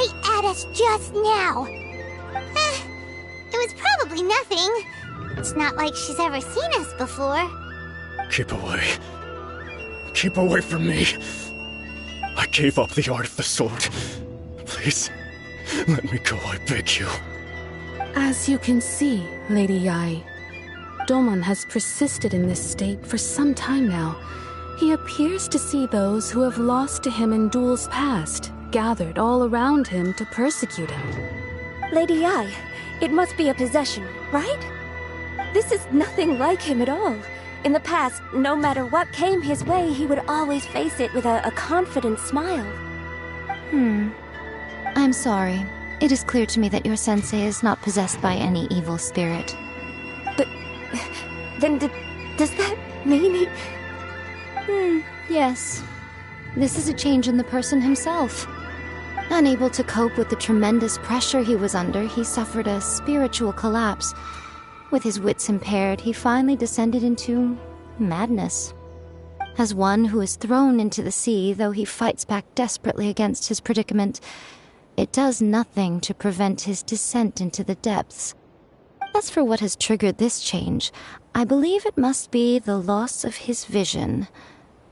right at us just now. It was probably nothing. It's not like she's ever seen us before. Keep away. Keep away from me. I gave up the art of the sword. Please, let me go, I beg you. As you can see, Lady Yae, Domon has persisted in this state for some time now. He appears to see those who have lost to him in duels past, gathered all around him to persecute him. Lady Yae, it must be a possession, right? This is nothing like him at all. In the past, no matter what came his way, he would always face it with a confident smile. I'm sorry. It is clear to me that your sensei is not possessed by any evil spirit. But then does that mean he... Yes. This is a change in the person himself. Unable to cope with the tremendous pressure he was under, he suffered a spiritual collapse. With his wits impaired, he finally descended into madness. As one who is thrown into the sea, though he fights back desperately against his predicament, it does nothing to prevent his descent into the depths. As for what has triggered this change, I believe it must be the loss of his vision.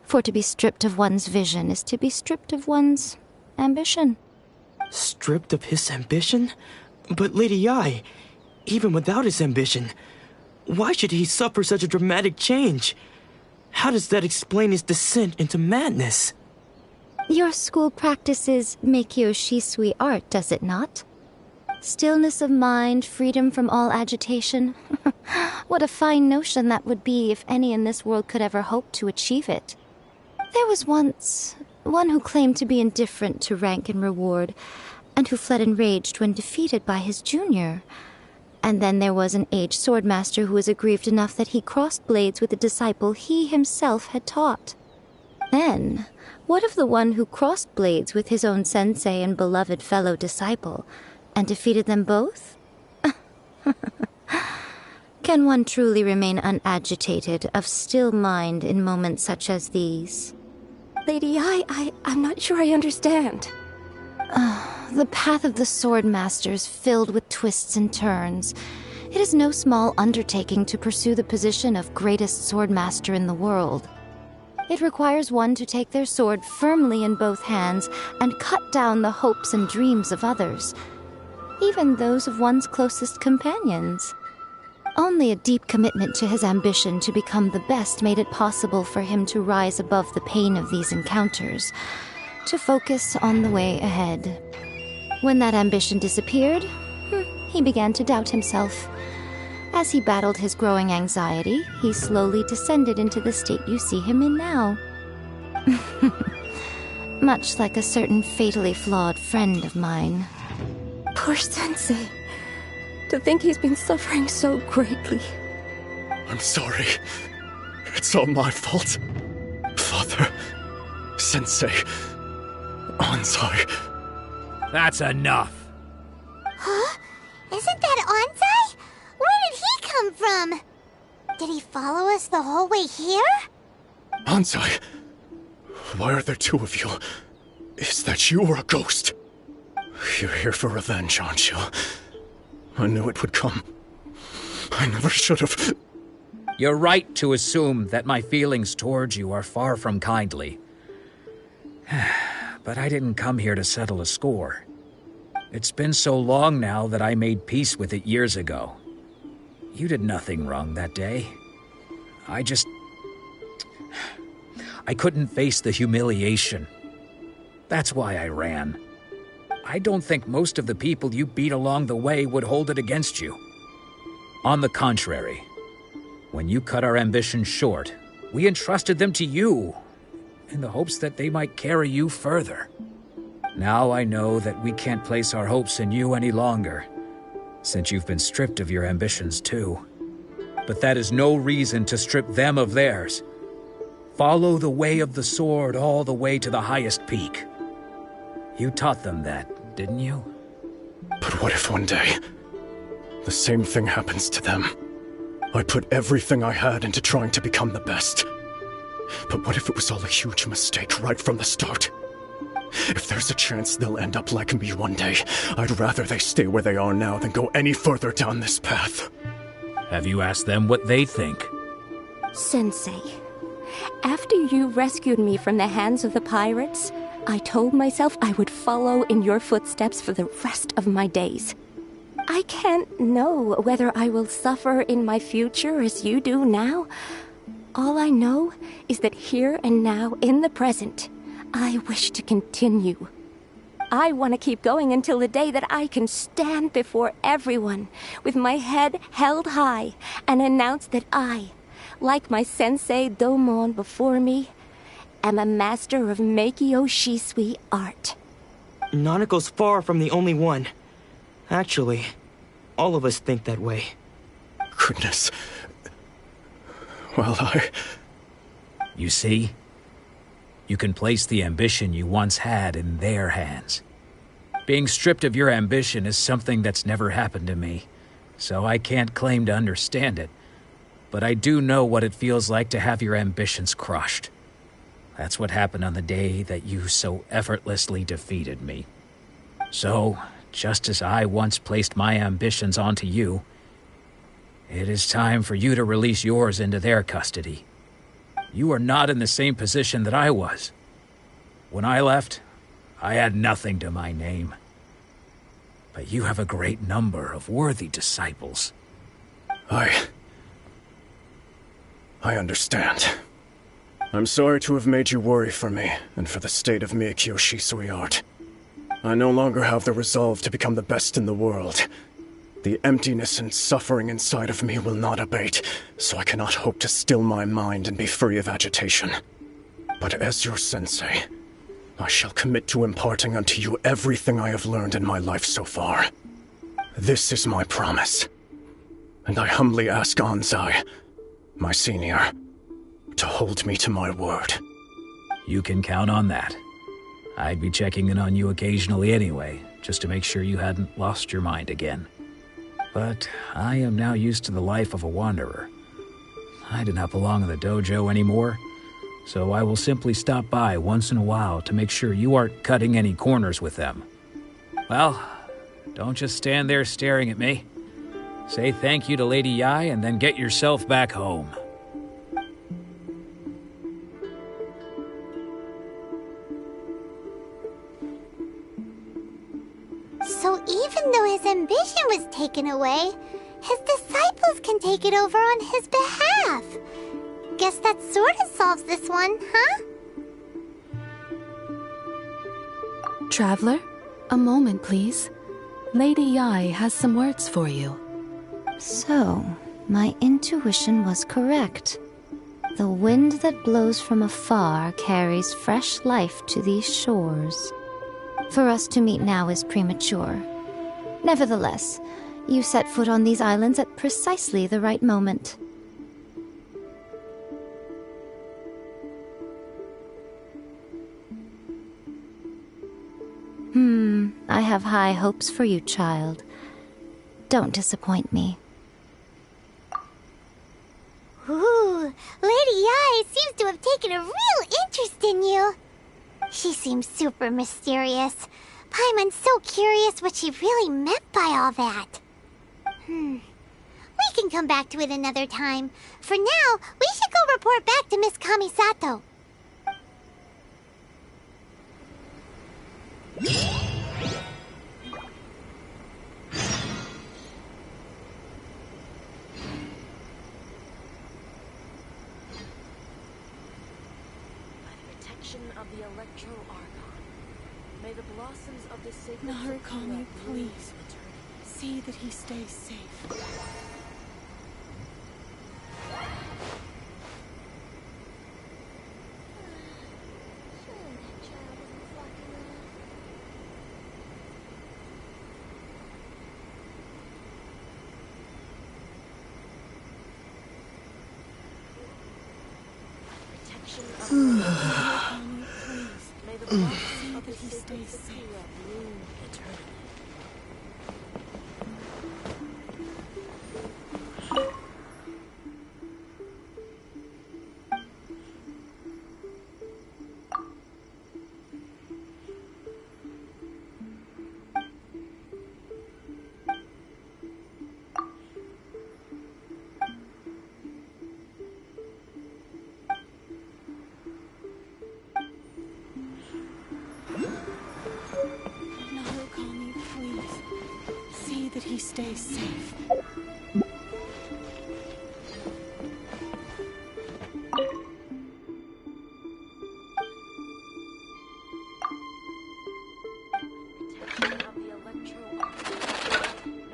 For to be stripped of one's vision is to be stripped of one's ambition. Stripped of his ambition? But Lady Yae, even without his ambition, why should he suffer such a dramatic change? How does that explain his descent into madness? Your school practices Meikyo Shisui art, does it not? Stillness of mind, freedom from all agitation. What a fine notion that would be if any in this world could ever hope to achieve it. There was once one who claimed to be indifferent to rank and reward, and who fled enraged when defeated by his junior. And then there was an aged swordmaster who was aggrieved enough that he crossed blades with a disciple he himself had taught. Then, what of the one who crossed blades with his own sensei and beloved fellow disciple, and defeated them both? Can one truly remain unagitated, of still mind in moments such as these? Lady Yae, I'm not sure I understand. The path of the swordmaster is filled with twists and turns. It is no small undertaking to pursue the position of greatest swordmaster in the world. It requires one to take their sword firmly in both hands and cut down the hopes and dreams of others, even those of one's closest companions. Only a deep commitment to his ambition to become the best made it possible for him to rise above the pain of these encounters, to focus on the way ahead. When that ambition disappeared, he began to doubt himself. As he battled his growing anxiety, he slowly descended into the state you see him in now. Much like a certain fatally flawed friend of mine. Poor sensei. To think he's been suffering so greatly. I'm sorry. It's all my fault. Father, Sensei, Anzai. That's enough. Huh? Isn't that Anzai? Where did he come from? Did he follow us the whole way here? Anzai, why are there two of you? Is that you or a ghost? You're here for revenge, aren't you? I knew it would come. I never should have. You're right to assume that my feelings towards you are far from kindly. But I didn't come here to settle a score. It's been so long now that I made peace with it years ago. You did nothing wrong that day. I couldn't face the humiliation. That's why I ran. I don't think most of the people you beat along the way would hold it against you. On the contrary, when you cut our ambitions short, we entrusted them to you, in the hopes that they might carry you further. Now I know that we can't place our hopes in you any longer, since you've been stripped of your ambitions too. But that is no reason to strip them of theirs. Follow the way of the sword all the way to the highest peak. You taught them that, didn't you? But what if one day, the same thing happens to them? I put everything I had into trying to become the best. But what if it was all a huge mistake right from the start? If there's a chance they'll end up like me one day, I'd rather they stay where they are now than go any further down this path. Have you asked them what they think? Sensei, after you rescued me from the hands of the pirates, I told myself I would follow in your footsteps for the rest of my days. I can't know whether I will suffer in my future as you do now. All I know is that here and now, in the present, I wish to continue. I want to keep going until the day that I can stand before everyone with my head held high and announce that I, like my sensei Domon before me, am a master of Meikyo Shisui art. Nanako's far from the only one. Actually, all of us think that way. Goodness. Well, You see? You can place the ambition you once had in their hands. Being stripped of your ambition is something that's never happened to me, so I can't claim to understand it. But I do know what it feels like to have your ambitions crushed. That's what happened on the day that you so effortlessly defeated me. So, just as I once placed my ambitions onto you, it is time for you to release yours into their custody. You are not in the same position that I was. When I left, I had nothing to my name. But you have a great number of worthy disciples. I understand. I'm sorry to have made you worry for me, and for the state of Meikyo Shisui art. I no longer have the resolve to become the best in the world. The emptiness and suffering inside of me will not abate, so I cannot hope to still my mind and be free of agitation. But as your sensei, I shall commit to imparting unto you everything I have learned in my life so far. This is my promise. And I humbly ask Anzai, my senior, to hold me to my word. You can count on that. I'd be checking in on you occasionally anyway, just to make sure you hadn't lost your mind again. But I am now used to the life of a wanderer. I do not belong in the dojo anymore, so I will simply stop by once in a while to make sure you aren't cutting any corners with them. Well, don't just stand there staring at me. Say thank you to Lady Yai and then get yourself back home. So even though his ambition was taken away, his disciples can take it over on his behalf. Guess that sort of solves this one, huh? Traveler, a moment, please. Lady Yai has some words for you. So, my intuition was correct. The wind that blows from afar carries fresh life to these shores. For us to meet now is premature. Nevertheless, you set foot on these islands at precisely the right moment. I have high hopes for you, child. Don't disappoint me. Ooh, Lady Yai seems to have taken a real interest in you. She seems super mysterious. Paimon's so curious what she really meant by all that. We can come back to it another time. For now, we should go report back to Miss Kamisato. Of the Electro-Archon. May the blossoms of the sacred Narukami, please. See that he stays safe. he stays safe. Of the electro arc.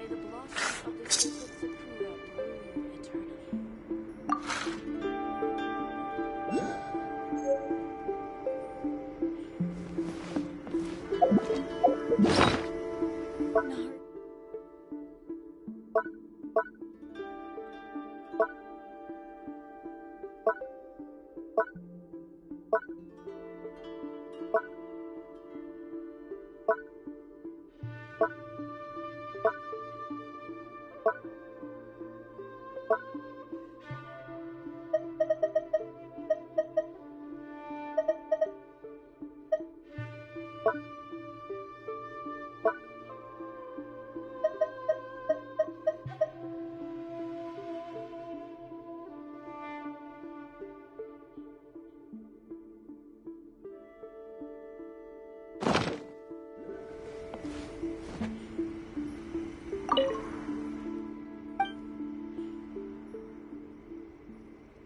May the blossoms of the secret sakura bloom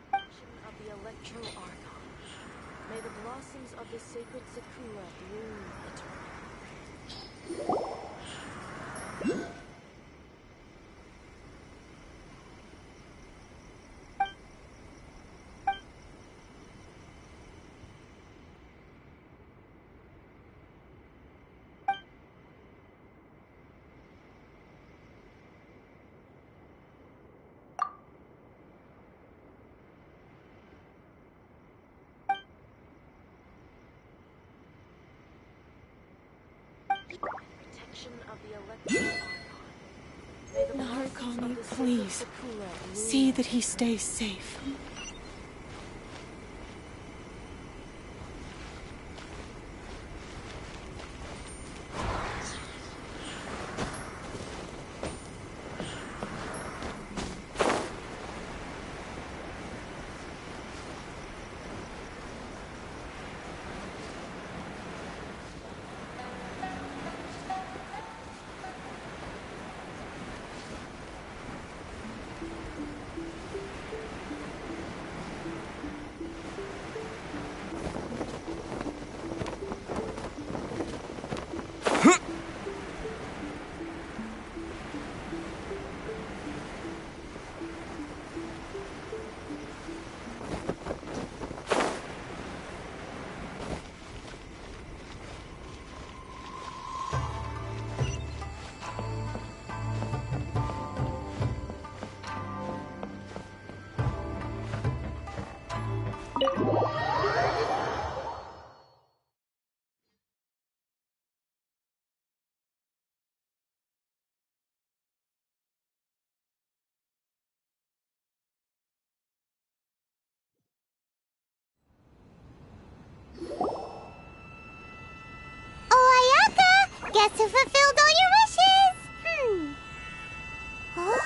eternally. Of the electro arc. May the blossoms of the sacred sakura bloom eternally. Protection of the electro arc. May the blossoms Narukami, of the sacred please. sakura bloom See that he stays safe. Ayaka! Guess who fulfilled all your wishes? Huh?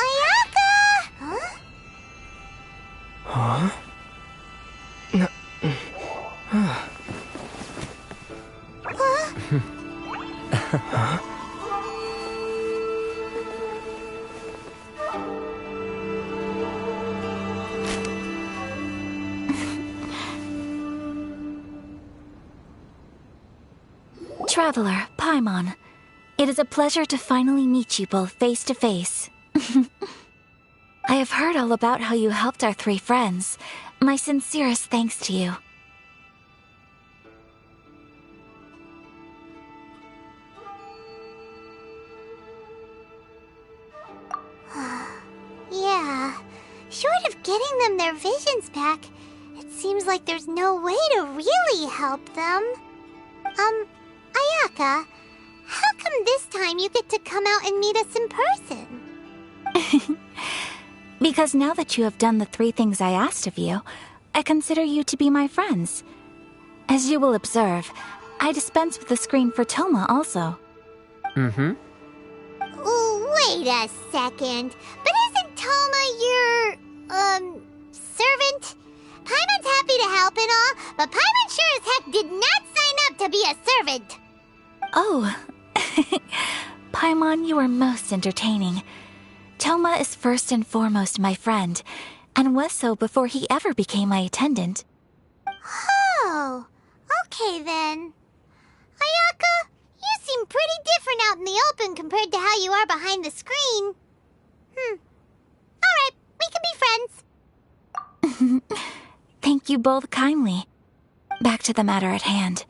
Ayaka! Huh? Huh? Huh? Traveler, Paimon, it is a pleasure to finally meet you both face to face. I have heard all about how you helped our three friends. My sincerest thanks to you. Yeah, short of getting them their visions back, it seems like there's no way to really help them. Ayaka, how come this time you get to come out and meet us in person? Because now that you have done the three things I asked of you, I consider you to be my friends. As you will observe, I dispense with the screen for Toma also. Mm-hmm. Wait a second. But isn't Toma your, servant? Paimon's happy to help and all, but Paimon sure as heck did not sign up to be a servant. Oh. Paimon, you are most entertaining. Toma is first and foremost my friend, and was so before he ever became my attendant. Oh, okay then. Ayaka, you seem pretty different out in the open compared to how you are behind the screen. Alright, we can be friends. Thank you both kindly. Back to the matter at hand.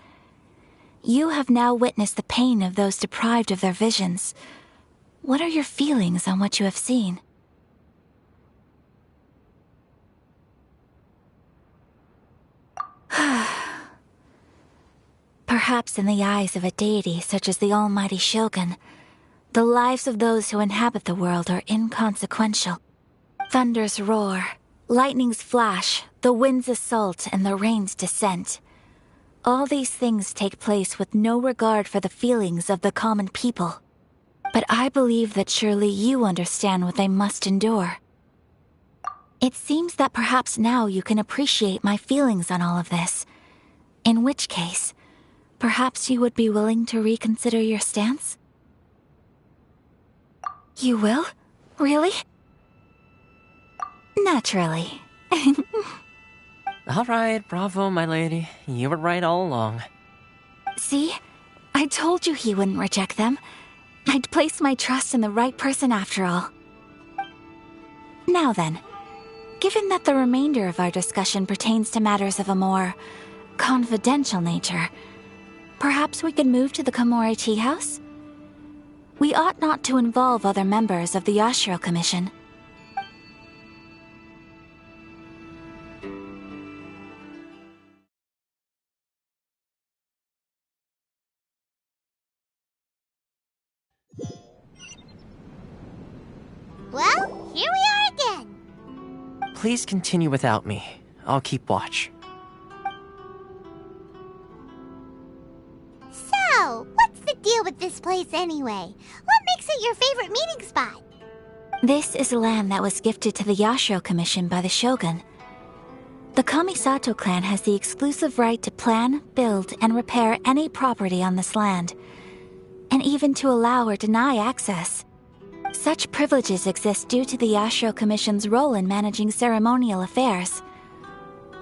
You have now witnessed the pain of those deprived of their visions. What are your feelings on what you have seen? Perhaps in the eyes of a deity such as the almighty Shogun, the lives of those who inhabit the world are inconsequential. Thunders roar, lightnings flash, the winds assault, and the rains descent. All these things take place with no regard for the feelings of the common people. But I believe that surely you understand what they must endure. It seems that perhaps now you can appreciate my feelings on all of this. In which case, perhaps you would be willing to reconsider your stance? You will? Really? Naturally. All right, bravo, my lady. You were right all along. See? I told you he wouldn't reject them. I'd placed my trust in the right person after all. Now then, given that the remainder of our discussion pertains to matters of a more confidential nature, perhaps we could move to the Komori Tea House? We ought not to involve other members of the Yashiro Commission. Well, here we are again. Please continue without me. I'll keep watch. So, what's the deal with this place anyway? What makes it your favorite meeting spot? This is land that was gifted to the Yashiro Commission by the Shogun. The Kamisato clan has the exclusive right to plan, build, and repair any property on this land, and even to allow or deny access. Such privileges exist due to the Yashiro Commission's role in managing ceremonial affairs.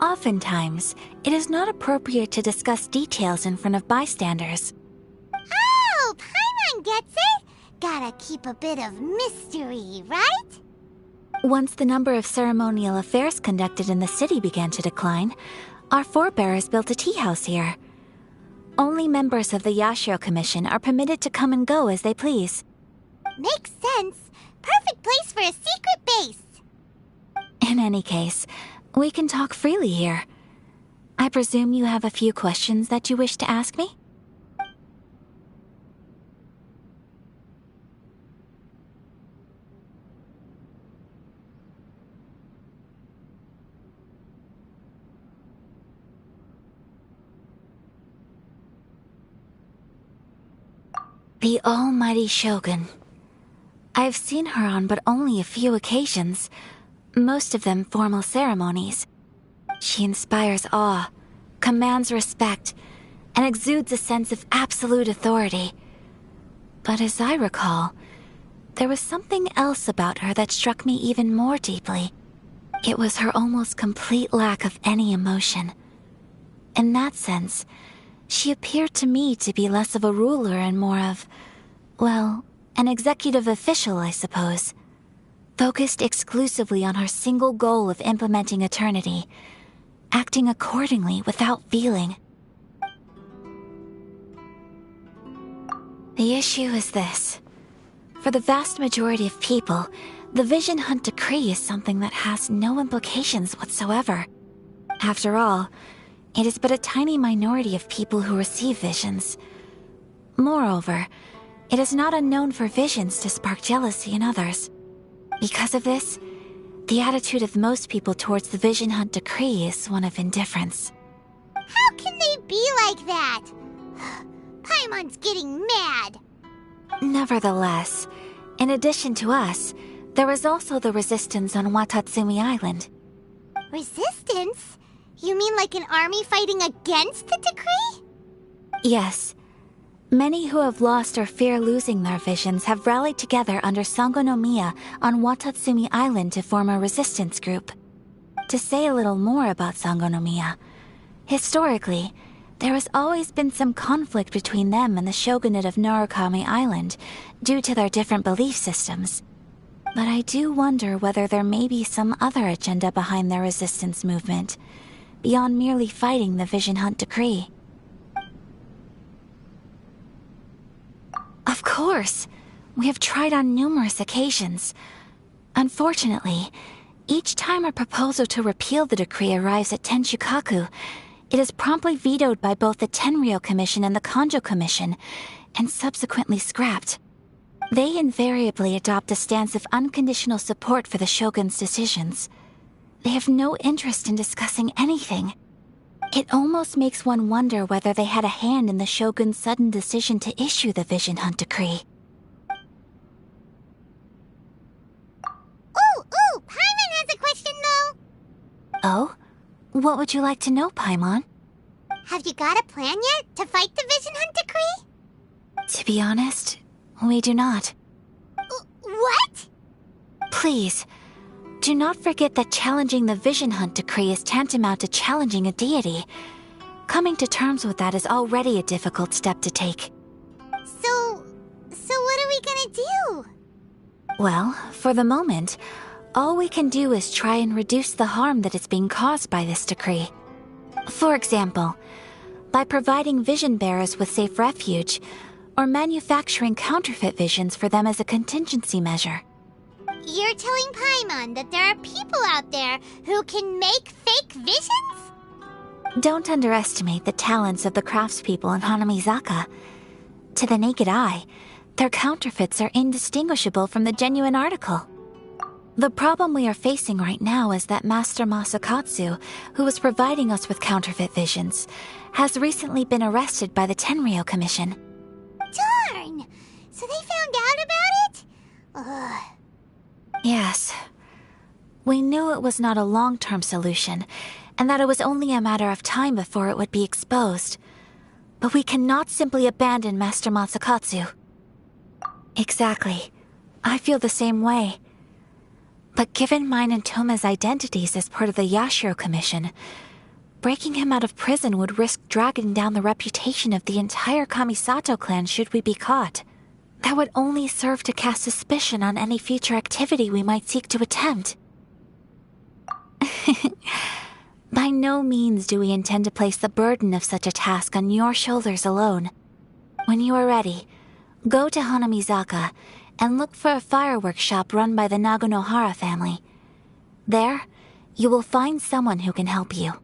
Oftentimes, it is not appropriate to discuss details in front of bystanders. Oh, Paimon gets it! Gotta keep a bit of mystery, right? Once the number of ceremonial affairs conducted in the city began to decline, our forebears built a tea house here. Only members of the Yashiro Commission are permitted to come and go as they please. Makes sense. Perfect place for a secret base. In any case, we can talk freely here. I presume you have a few questions that you wish to ask me? The almighty Shogun. I've seen her on but only a few occasions, most of them formal ceremonies. She inspires awe, commands respect, and exudes a sense of absolute authority. But as I recall, there was something else about her that struck me even more deeply. It was her almost complete lack of any emotion. In that sense, she appeared to me to be less of a ruler and more of, well, an executive official, I suppose. Focused exclusively on her single goal of implementing eternity, acting accordingly without feeling. The issue is this. For the vast majority of people, the Vision Hunt Decree is something that has no implications whatsoever. After all, it is but a tiny minority of people who receive visions. Moreover, it is not unknown for visions to spark jealousy in others. Because of this, the attitude of most people towards the Vision Hunt Decree is one of indifference. How can they be like that? Paimon's getting mad. Nevertheless, in addition to us, there is also the resistance on Watatsumi Island. Resistance? You mean like an army fighting against the decree? Yes. Many who have lost or fear losing their visions have rallied together under Sangonomiya on Watatsumi Island to form a resistance group. To say a little more about Sangonomiya, historically, there has always been some conflict between them and the shogunate of Narukami Island due to their different belief systems. But I do wonder whether there may be some other agenda behind their resistance movement, beyond merely fighting the Vision Hunt decree. Of course, we have tried on numerous occasions. Unfortunately, each time a proposal to repeal the decree arrives at Tenshukaku, it is promptly vetoed by both the Tenryou Commission and the Kanjo Commission, and subsequently scrapped. They invariably adopt a stance of unconditional support for the Shogun's decisions. They have no interest in discussing anything. It almost makes one wonder whether they had a hand in the Shogun's sudden decision to issue the Vision Hunt decree. Ooh, Paimon has a question though! Oh? What would you like to know, Paimon? Have you got a plan yet to fight the Vision Hunt decree? To be honest, we do not. What? Please, do not forget that challenging the Vision Hunt decree is tantamount to challenging a deity. Coming to terms with that is already a difficult step to take. So what are we gonna do? Well, for the moment, all we can do is try and reduce the harm that is being caused by this decree. For example, by providing vision bearers with safe refuge, or manufacturing counterfeit visions for them as a contingency measure. You're telling Paimon that there are people out there who can make fake visions? Don't underestimate the talents of the craftspeople in Hanamizaka. To the naked eye, their counterfeits are indistinguishable from the genuine article. The problem we are facing right now is that Master Masakatsu, who was providing us with counterfeit visions, has recently been arrested by the Tenryou Commission. Darn! So they found out about it? Ugh. Yes. We knew it was not a long-term solution, and that it was only a matter of time before it would be exposed. But we cannot simply abandon Master Masakatsu. Exactly. I feel the same way. But given mine and Toma's identities as part of the Yashiro Commission, breaking him out of prison would risk dragging down the reputation of the entire Kamisato clan should we be caught. That would only serve to cast suspicion on any future activity we might seek to attempt. By no means do we intend to place the burden of such a task on your shoulders alone. When you are ready, go to Hanamizaka and look for a fireworks shop run by the Naganohara family. There, you will find someone who can help you.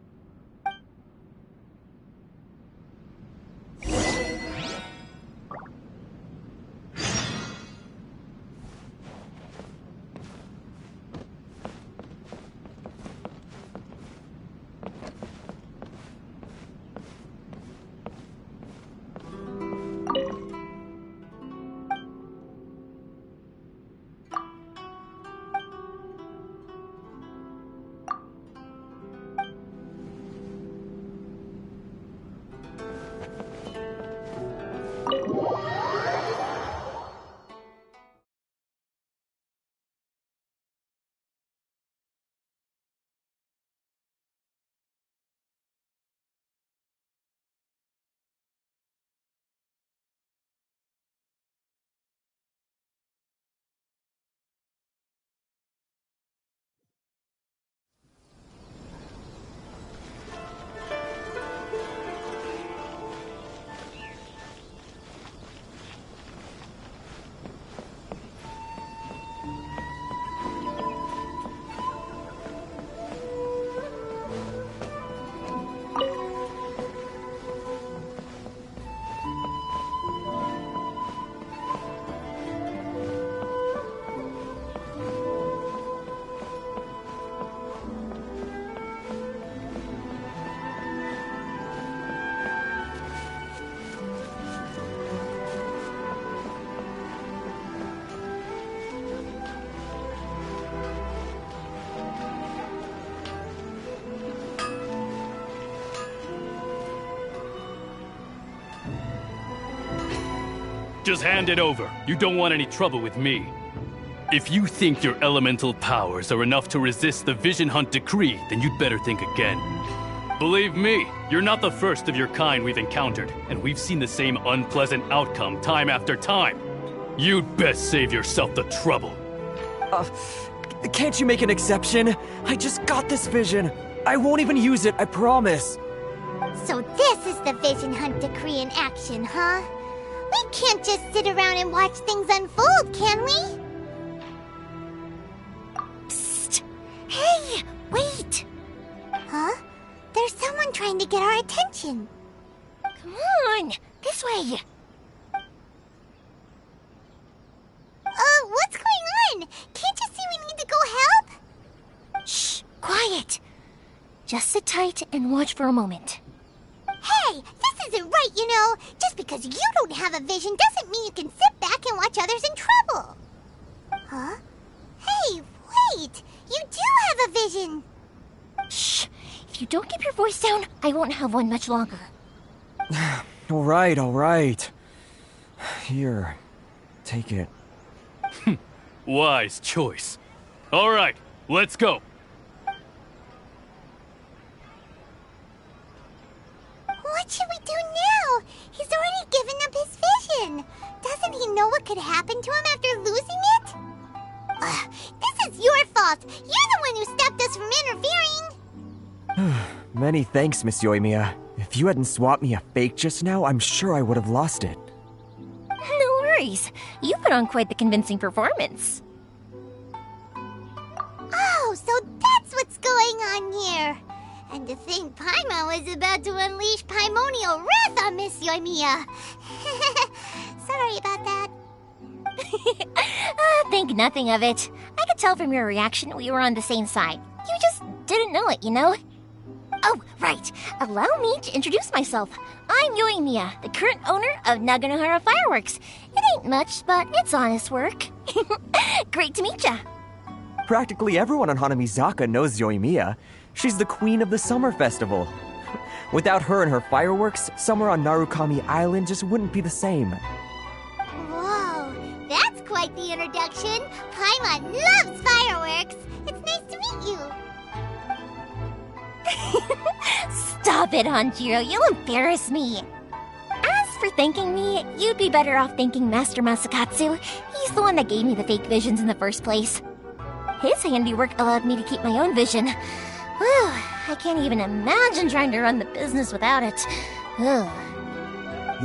Just hand it over. You don't want any trouble with me. If you think your elemental powers are enough to resist the Vision Hunt decree, then you'd better think again. Believe me, you're not the first of your kind we've encountered, and we've seen the same unpleasant outcome time after time. You'd best save yourself the trouble. Can't you make an exception? I just got this vision. I won't even use it, I promise. So this is the Vision Hunt decree in action, huh? We can't just sit around and watch things unfold, can we? Psst! Hey, wait! Huh? There's someone trying to get our attention. Come on, this way. What's going on? Can't you see we need to go help? Shh, quiet. Just sit tight and watch for a moment. Hey, this isn't right, you know. Just because you don't have a vision doesn't mean you can sit back and watch others in trouble. Huh? Hey, wait! You do have a vision! Shh! If you don't keep your voice down, I won't have one much longer. All right. Here, take it. Wise choice. All right, let's go. What should we do now? He's already given up his vision. Doesn't he know what could happen to him after losing it? This is your fault. You're the one who stopped us from interfering. Many thanks, Miss Yoimiya. If you hadn't swapped me a fake just now, I'm sure I would have lost it. No worries. You put on quite the convincing performance. Oh, so that's what's going on here. And to think Paimon was about to unleash Paimonial wrath on Miss Yoimiya. Sorry about that. Think nothing of it. I could tell from your reaction we were on the same side. You just didn't know it, you know? Oh, right. Allow me to introduce myself. I'm Yoimiya, the current owner of Naganohara Fireworks. It ain't much, but it's honest work. Great to meet ya. Practically everyone on Hanamizaka knows Yoimiya. She's the queen of the summer festival. Without her and her fireworks, summer on Narukami Island just wouldn't be the same. Whoa, that's quite the introduction. Paimon loves fireworks. It's nice to meet you. Stop it, Hanjiro. You'll embarrass me. As for thanking me, you'd be better off thanking Master Masakatsu. He's the one that gave me the fake visions in the first place. His handiwork allowed me to keep my own vision. Whew, I can't even imagine trying to run the business without it. Ugh.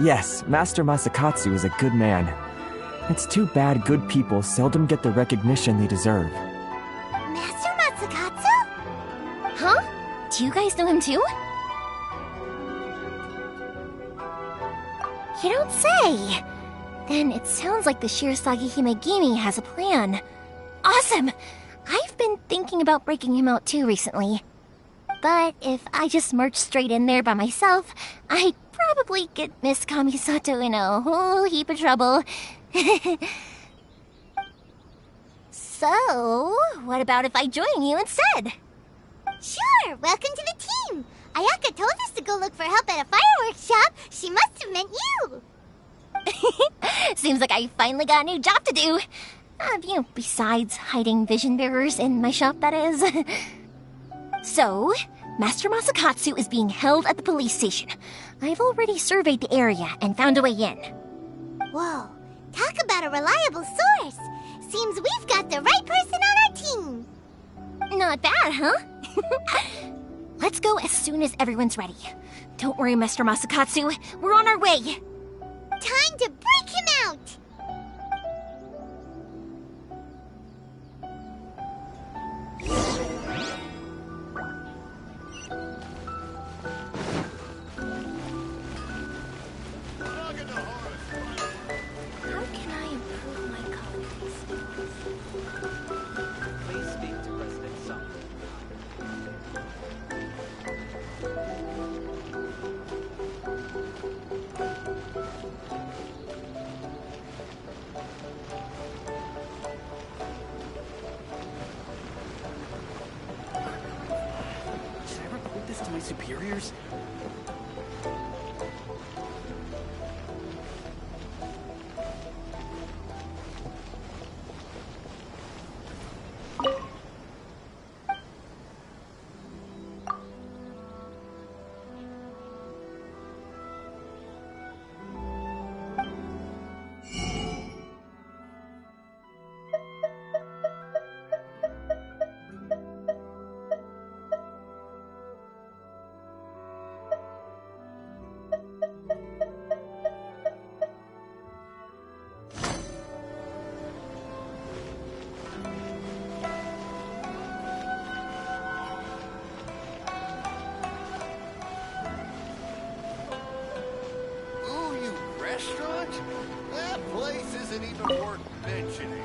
Yes, Master Masakatsu is a good man. It's too bad good people seldom get the recognition they deserve. Master Masakatsu? Huh? Do you guys know him too? You don't say! Then it sounds like the Shirasagi Himegimi has a plan. Awesome! I've been thinking about breaking him out too recently. But if I just marched straight in there by myself, I'd probably get Miss Kamisato in a whole heap of trouble. So, what about if I join you instead? Sure, welcome to the team. Ayaka told us to go look for help at a fireworks shop. She must have meant you. Seems like I finally got a new job to do. Besides hiding vision bearers in my shop, that is. So, Master Masakatsu is being held at the police station. I've already surveyed the area and found a way in. Whoa, talk about a reliable source. Seems we've got the right person on our team. Not bad, huh? Let's go as soon as everyone's ready. Don't worry, Master Masakatsu. We're on our way. Time to break him out. How can I improve my culinary skills? Please speak to President Summer. Should I report this to my superiors? restaurant? That place isn't even worth mentioning.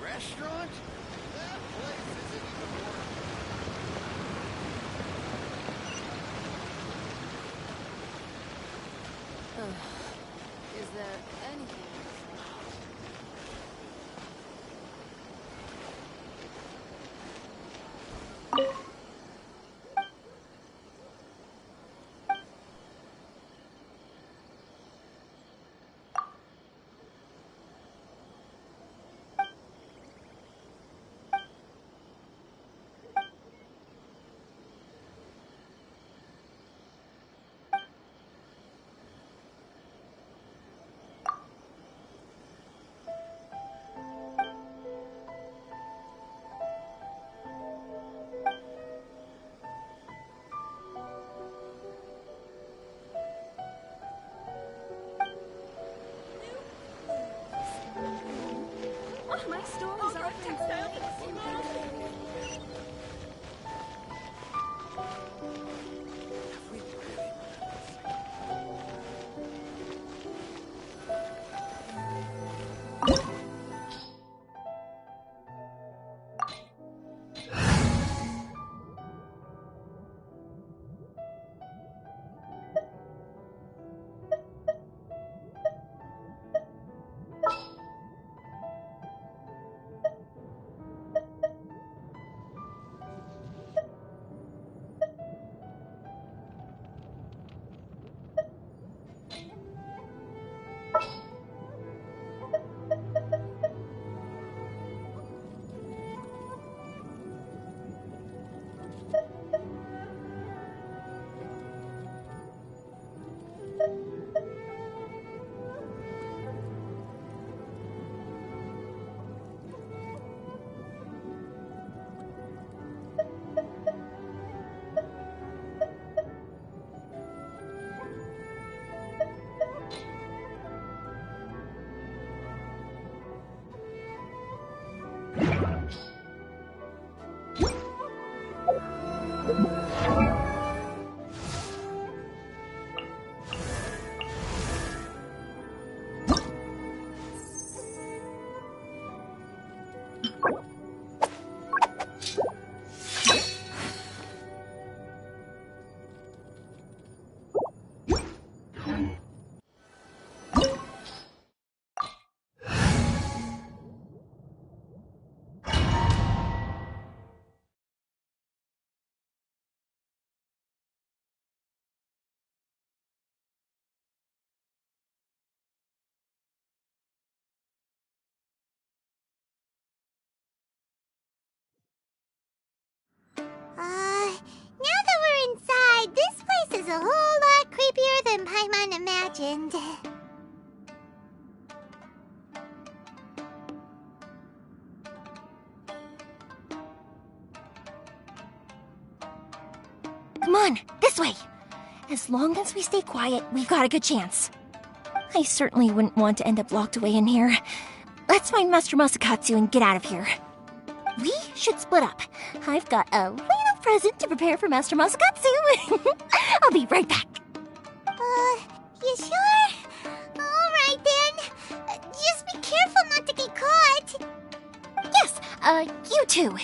Restaurant? That place isn't even worth Is there anything? My stories are Now that we're inside, this place is a whole lot creepier than Paimon imagined. Come on, this way. As long as we stay quiet, we've got a good chance. I certainly wouldn't want to end up locked away in here. Let's find Master Masakatsu and get out of here. We should split up. I've got a little present to prepare for Master Masakatsu. I'll be right back. You sure? Alright then. Just be careful not to get caught. Yes, you too.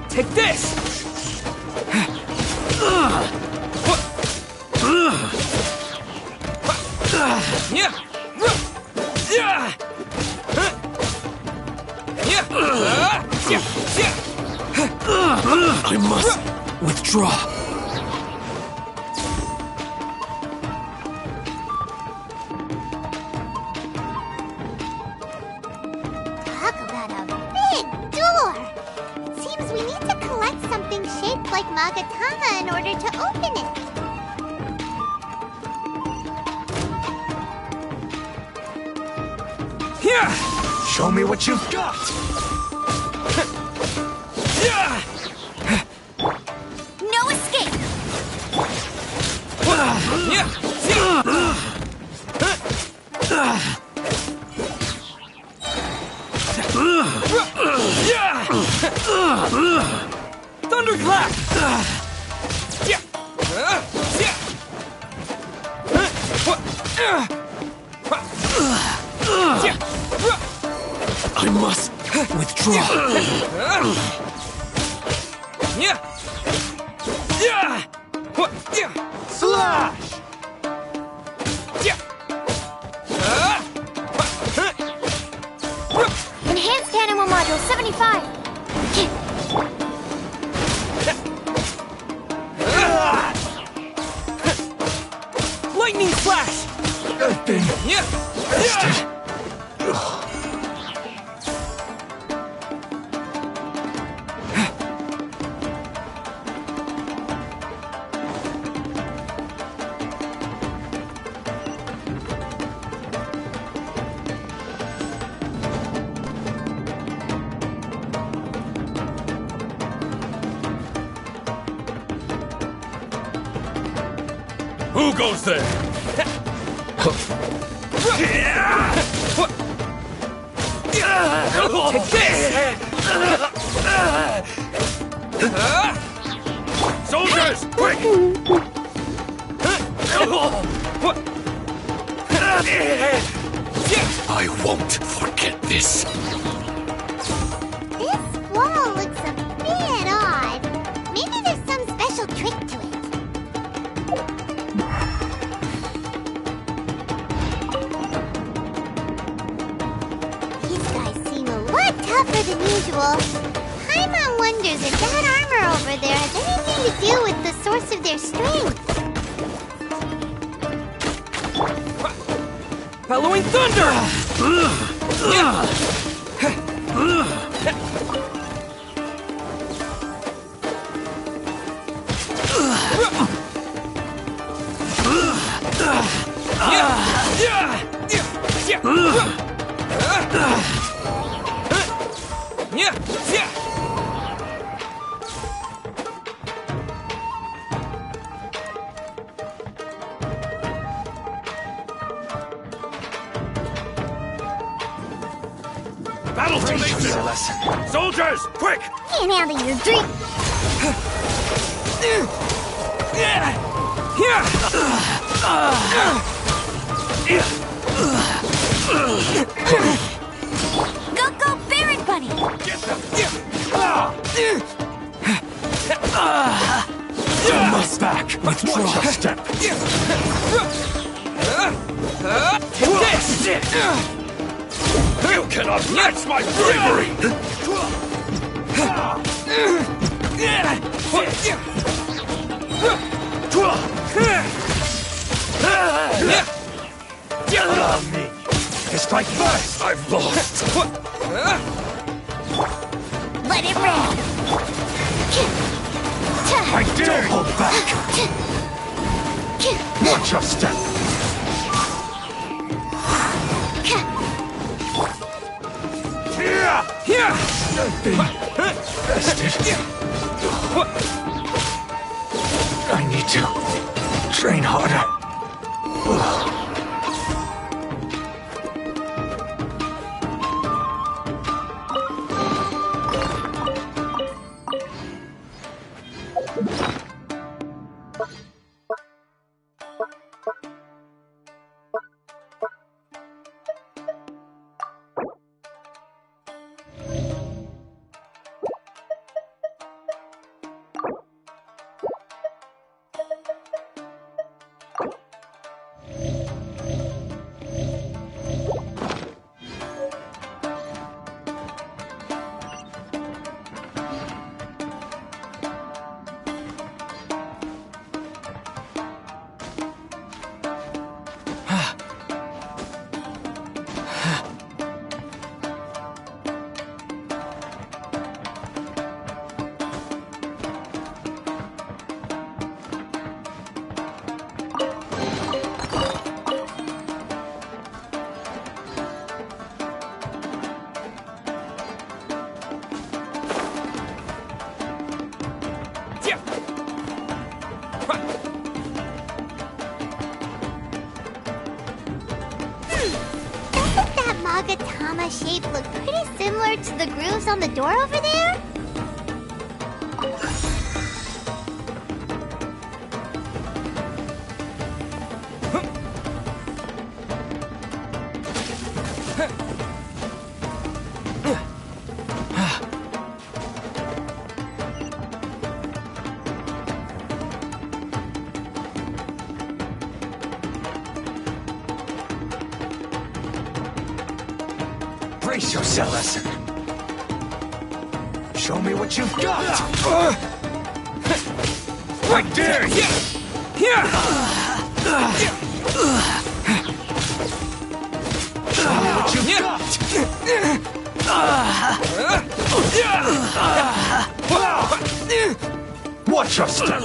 Take this! I must withdraw. Talk about a big door! It seems we need to collect something shaped like Magatama in order to open it. Here! Show me what you've got! No escape! Thunderclap! I must withdraw. Flash! Enhanced Animal Module 75. Lightning Flash! I've been bested. Who goes there? Take this! Soldiers, quick! I won't forget this. This wall looks a bit odd. Maybe there's some special trick to it. These guys seem a lot tougher than usual. Paimon wonders if that armor over there has anything to do with the source of their strength. Bellowing Thunder! Battle formation! Soldiers, quick! Can't handle your drink. Go, Baron Bunny! Must back. Watch your step. You cannot match my bravery! Allow me. It's like first I've lost. Let it rain. I dare hold back. Watch your step. I've been bested. I need to train harder. Magatama shape look pretty similar to the grooves on the door over there? Brace yourself, lesson. Show me what you've got! I dare you! Show me what you've got! Watch your step!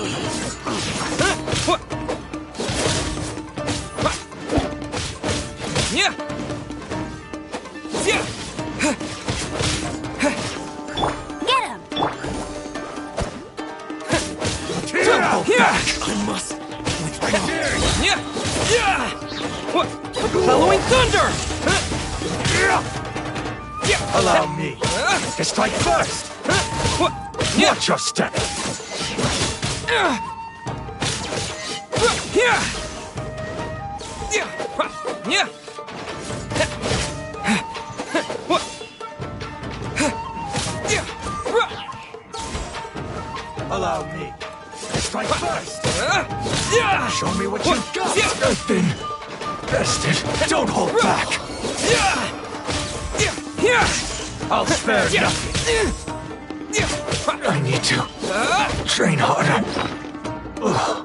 Get him! Double back! I must Halloween Thunder! allow me to strike first! Watch your step! Allow me to strike first! Show me what you've got! Earthen! Bested! Don't hold back! I'll spare nothing! I need to train harder. Ugh.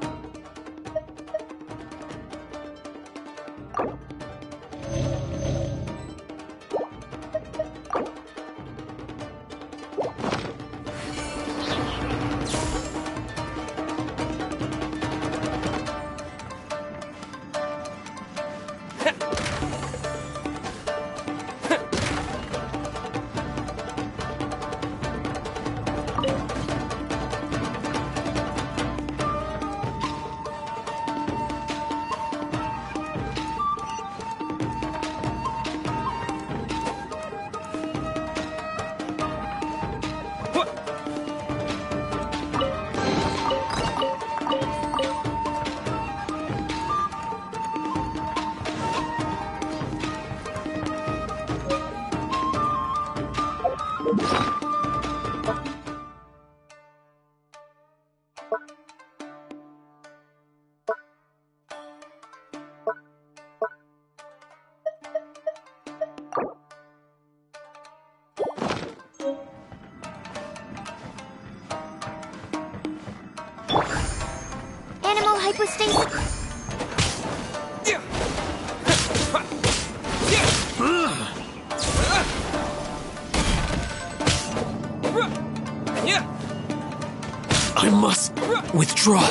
Animal hypostasis. I must withdraw.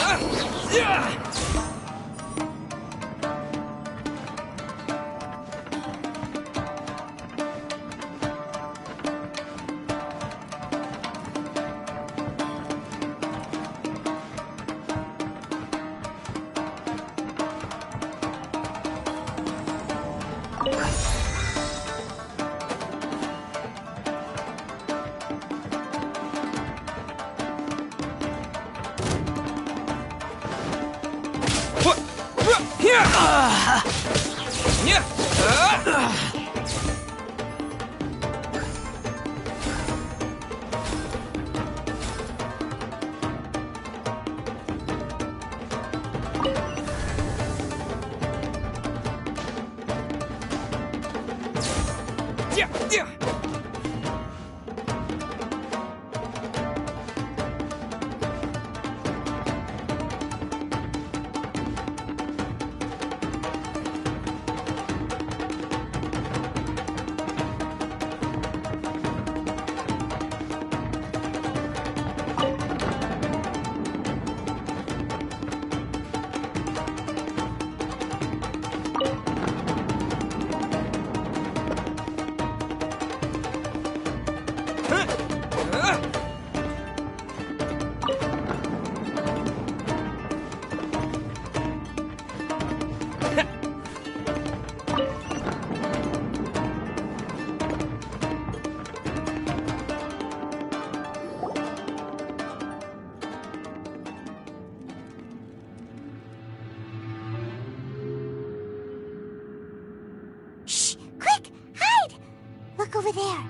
Look over there.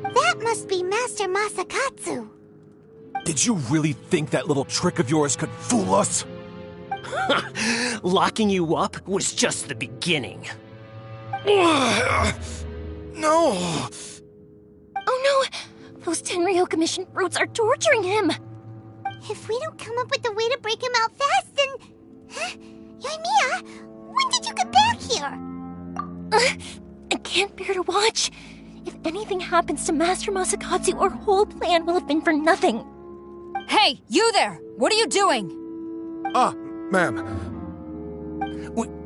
That must be Master Masakatsu. Did you really think that little trick of yours could fool us? Locking you up was just the beginning. No! Oh no! Those Tenryo Commission brutes are torturing him! If we don't come up with a way to break him out fast, then... Huh? Yoimiya, when did you get back here? I can't bear to watch. If anything happens to Master Masakatsu, our whole plan will have been for nothing. Hey, you there! What are you doing? Ma'am.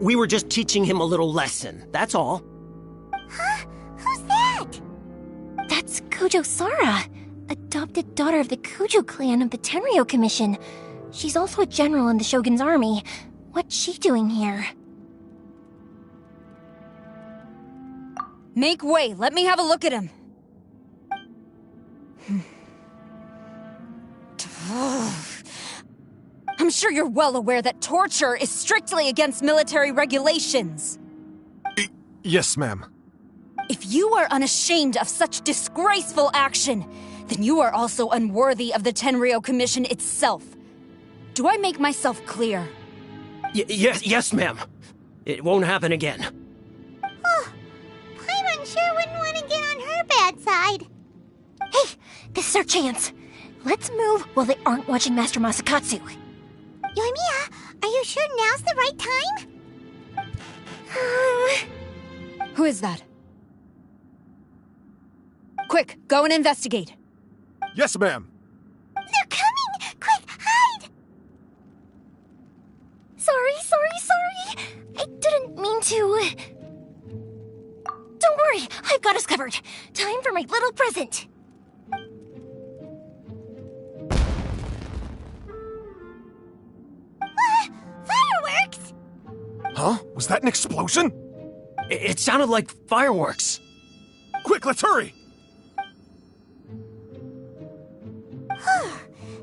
We were just teaching him a little lesson, that's all. Huh? Who's that? That's Kujo Sara, adopted daughter of the Kujo clan of the Tenryo Commission. She's also a general in the Shogun's army. What's she doing here? Make way, let me have a look at him. I'm sure you're well aware that torture is strictly against military regulations. Yes, ma'am. If you are unashamed of such disgraceful action, then you are also unworthy of the Tenryo Commission itself. Do I make myself clear? Yes, ma'am. It won't happen again. Oh, Paimon sure wouldn't want to get on her bad side. Hey, this is our chance. Let's move while they aren't watching Master Masakatsu. Yoimiya, are you sure now's the right time? Who is that? Quick, go and investigate. Yes, ma'am. They're coming! Quick, hide! Sorry. I didn't mean to. Don't worry, I've got us covered. Time for my little present. Fireworks! Huh? Was that an explosion? It sounded like fireworks. Quick, let's hurry!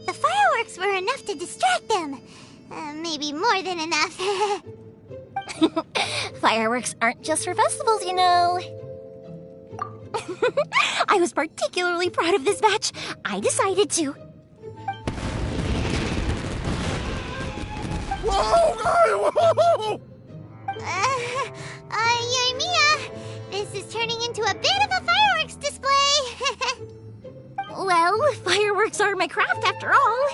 The fireworks were enough to distract them. Maybe more than enough. Fireworks aren't just for festivals, you know. I was particularly proud of this batch. I decided to. Whoa! Yoimiya, this is turning into a bit of a fireworks display. Well, fireworks are my craft after all.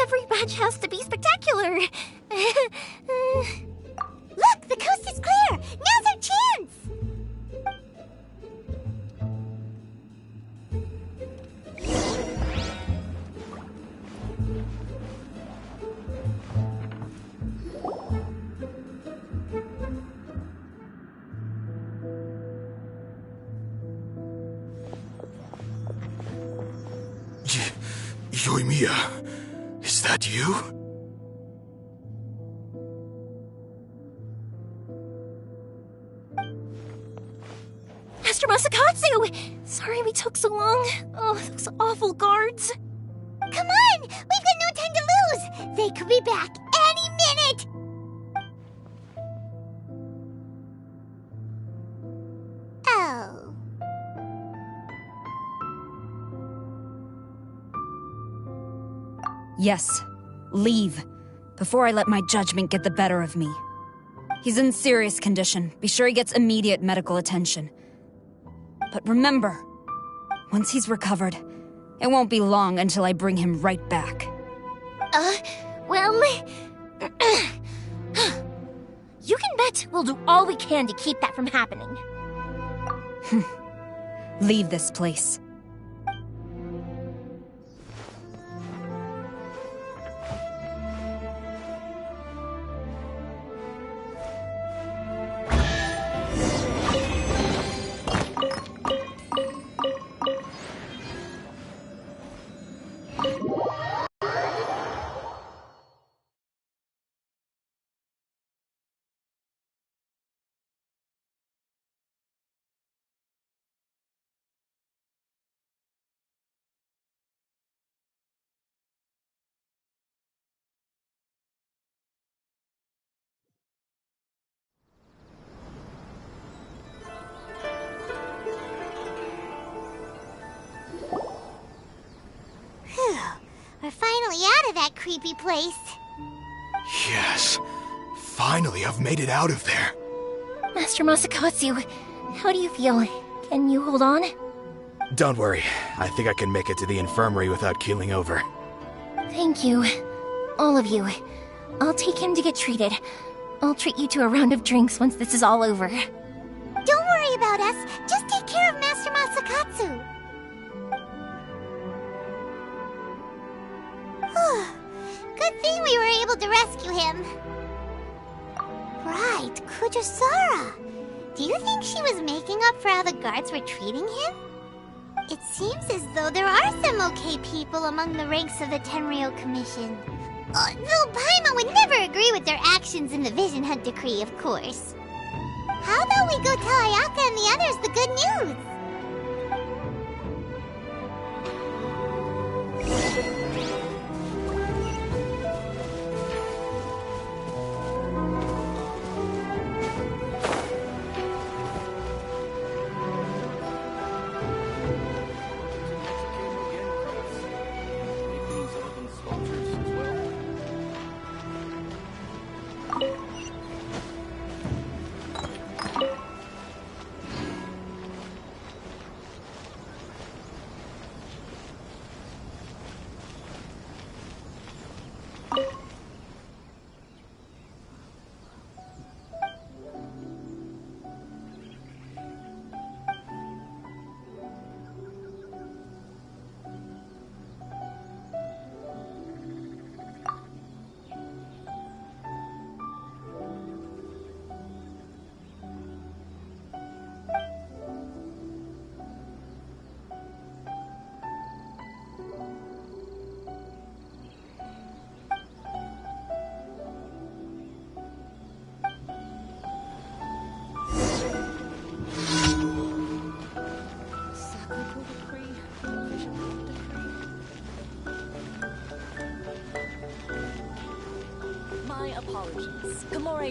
Every batch has to be spectacular. Look, the coast is clear. Now's our chance. Yoimiya, is that you? Master Masakatsu! Sorry we took so long. Oh, those awful guards. Come on! We've got no time to lose! They could be back any minute! Oh. Yes, leave, before I let my judgment get the better of me. He's in serious condition. Be sure he gets immediate medical attention. But remember, once he's recovered, it won't be long until I bring him right back. Well... You can bet we'll do all we can to keep that from happening. Leave this place. We're finally out of that creepy place. Yes. Finally, I've made it out of there. Master Masakatsu, how do you feel? Can you hold on? Don't worry. I think I can make it to the infirmary without keeling over. Thank you. All of you. I'll take him to get treated. I'll treat you to a round of drinks once this is all over. Don't worry about us. Just take care of Master Masakatsu. Good thing we were able to rescue him. Right, Kujosara. Do you think she was making up for how the guards were treating him? It seems as though there are some okay people among the ranks of the Tenryou Commission. Though Paimon would never agree with their actions in the Vision Hunt Decree, of course. How about we go tell Ayaka and the others the good news?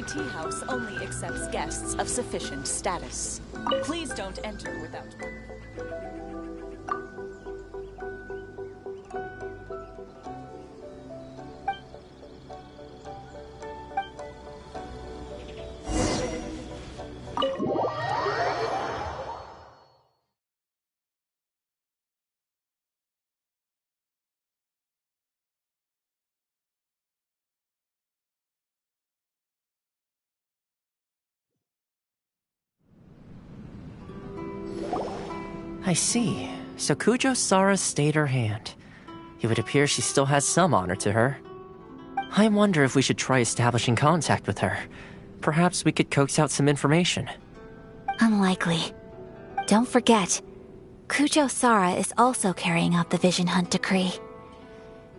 Tea House only accepts guests of sufficient status. Please don't enter without... I see. So Kujo-Sara stayed her hand. It would appear she still has some honor to her. I wonder if we should try establishing contact with her. Perhaps we could coax out some information. Unlikely. Don't forget, Kujo-Sara is also carrying out the Vision Hunt Decree.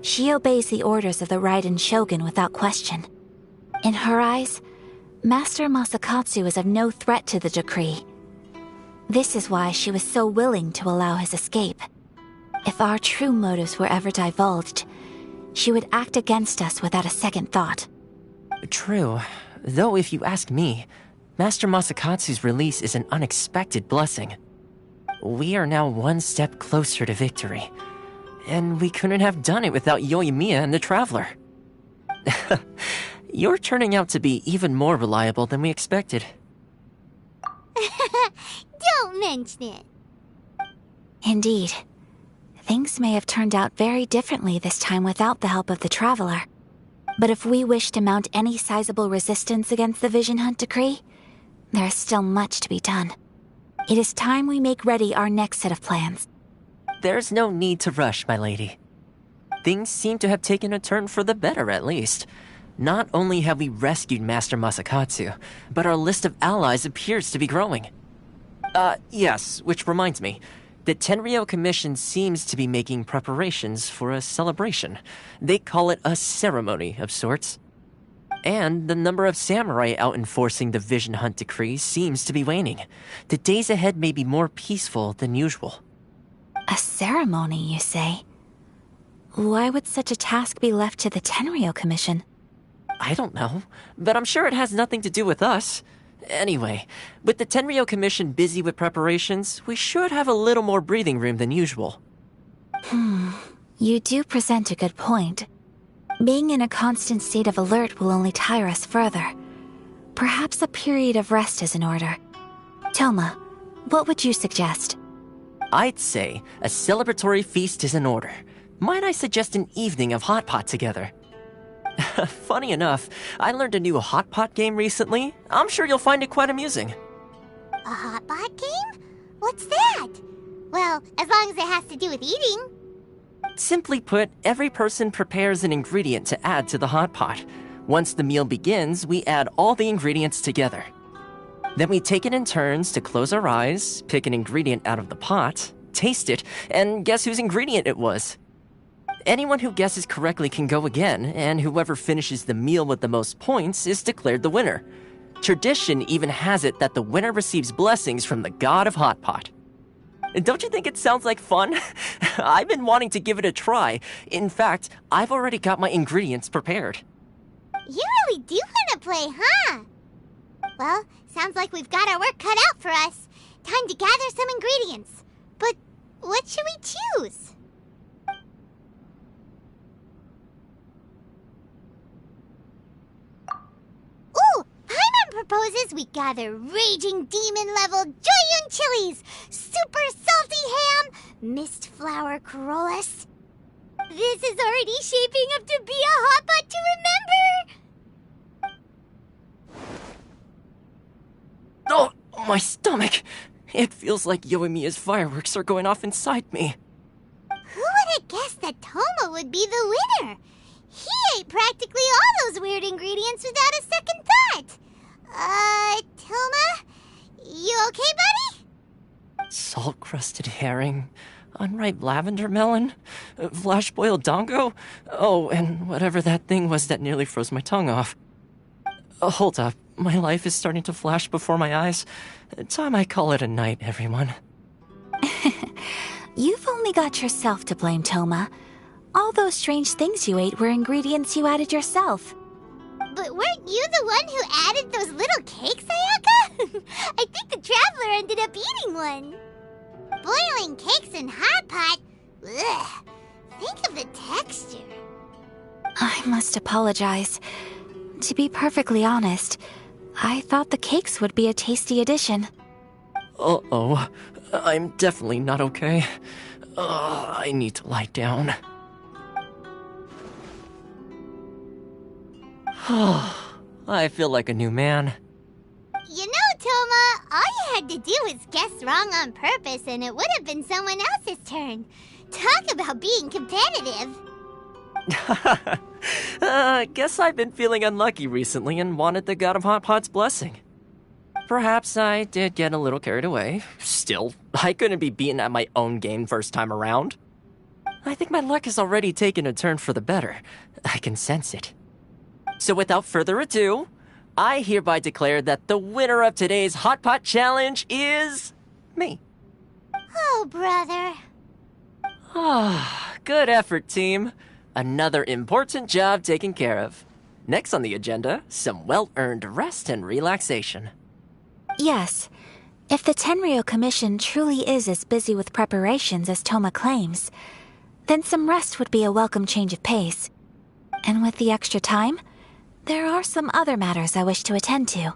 She obeys the orders of the Raiden Shogun without question. In her eyes, Master Masakatsu is of no threat to the decree. This is why she was so willing to allow his escape. If our true motives were ever divulged, she would act against us without a second thought. True. Though if you ask me, Master Masakatsu's release is an unexpected blessing. We are now one step closer to victory. And we couldn't have done it without Yoimiya and the Traveler. You're turning out to be even more reliable than we expected. Don't mention it. Indeed. Things may have turned out very differently this time without the help of the Traveler. But if we wish to mount any sizable resistance against the Vision Hunt Decree, there is still much to be done. It is time we make ready our next set of plans. There's no need to rush, my lady. Things seem to have taken a turn for the better, at least. Not only have we rescued Master Masakatsu, but our list of allies appears to be growing. Yes, which reminds me. The Tenryou Commission seems to be making preparations for a celebration. They call it a ceremony of sorts. And the number of samurai out enforcing the Vision Hunt Decree seems to be waning. The days ahead may be more peaceful than usual. A ceremony, you say? Why would such a task be left to the Tenryou Commission? I don't know, but I'm sure it has nothing to do with us. Anyway, with the Tenryou Commission busy with preparations, we should have a little more breathing room than usual. You do present a good point. Being in a constant state of alert will only tire us further. Perhaps a period of rest is in order. Toma, What would you suggest? I'd say a celebratory feast is in order. Might I suggest an evening of hot pot together? Funny enough, I learned a new hot pot game recently. I'm sure you'll find it quite amusing. A hot pot game? What's that? Well, as long as it has to do with eating. Simply put, every person prepares an ingredient to add to the hot pot. Once the meal begins, we add all the ingredients together. Then we take it in turns to close our eyes, pick an ingredient out of the pot, taste it, and guess whose ingredient it was. Anyone who guesses correctly can go again, and whoever finishes the meal with the most points is declared the winner. Tradition even has it that the winner receives blessings from the god of hot pot. Don't you think it sounds like fun? I've been wanting to give it a try. In fact, I've already got my ingredients prepared. You really do want to play, huh? Well, sounds like we've got our work cut out for us. Time to gather some ingredients. But what should we choose? Ooh! Paimon proposes we gather raging demon-level Joyun chilies, super salty ham, mist flower corollas. This is already shaping up to be a hot pot to remember! Oh, my stomach! It feels like Yoimiya's fireworks are going off inside me. Who would have guessed that Toma would be the winner? He ate practically all those weird ingredients without a second thought. Toma? You okay, buddy? Salt-crusted herring, unripe lavender melon, flash-boiled dongo, oh, and whatever that thing was that nearly froze my tongue off. Hold up, my life is starting to flash before my eyes. Time I call it a night, everyone. You've only got yourself to blame, Toma. All those strange things you ate were ingredients you added yourself. But weren't you the one who added those little cakes, Ayaka? I think the traveler ended up eating one. Boiling cakes in hot pot? Ugh. Think of the texture. I must apologize. To be perfectly honest, I thought the cakes would be a tasty addition. Uh-oh. I'm definitely not okay. I need to lie down. I feel like a new man. You know, Toma, all you had to do was guess wrong on purpose and it would have been someone else's turn. Talk about being competitive. Guess I've been feeling unlucky recently and wanted the god of hot pot's blessing. Perhaps I did get a little carried away. Still, I couldn't be beaten at my own game first time around. I think my luck has already taken a turn for the better. I can sense it. So without further ado, I hereby declare that the winner of today's Hot Pot Challenge is me. Oh, brother. Good effort, team. Another important job taken care of. Next on the agenda, some well-earned rest and relaxation. Yes. If the Tenryo Commission truly is as busy with preparations as Toma claims, then some rest would be a welcome change of pace. And with the extra time, there are some other matters I wish to attend to.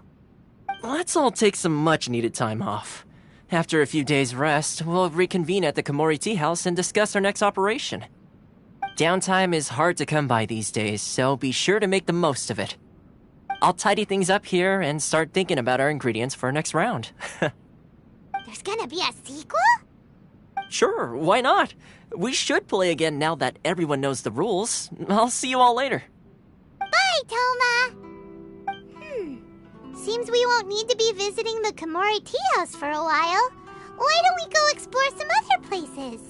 Let's all take some much-needed time off. After a few days' rest, we'll reconvene at the Komori Tea House and discuss our next operation. Downtime is hard to come by these days, so be sure to make the most of it. I'll tidy things up here and start thinking about our ingredients for our next round. There's gonna be a sequel? Sure, why not? We should play again now that everyone knows the rules. I'll see you all later. Bye, Toma! Seems we won't need to be visiting the Komori Tea House for a while. Why don't we go explore some other places?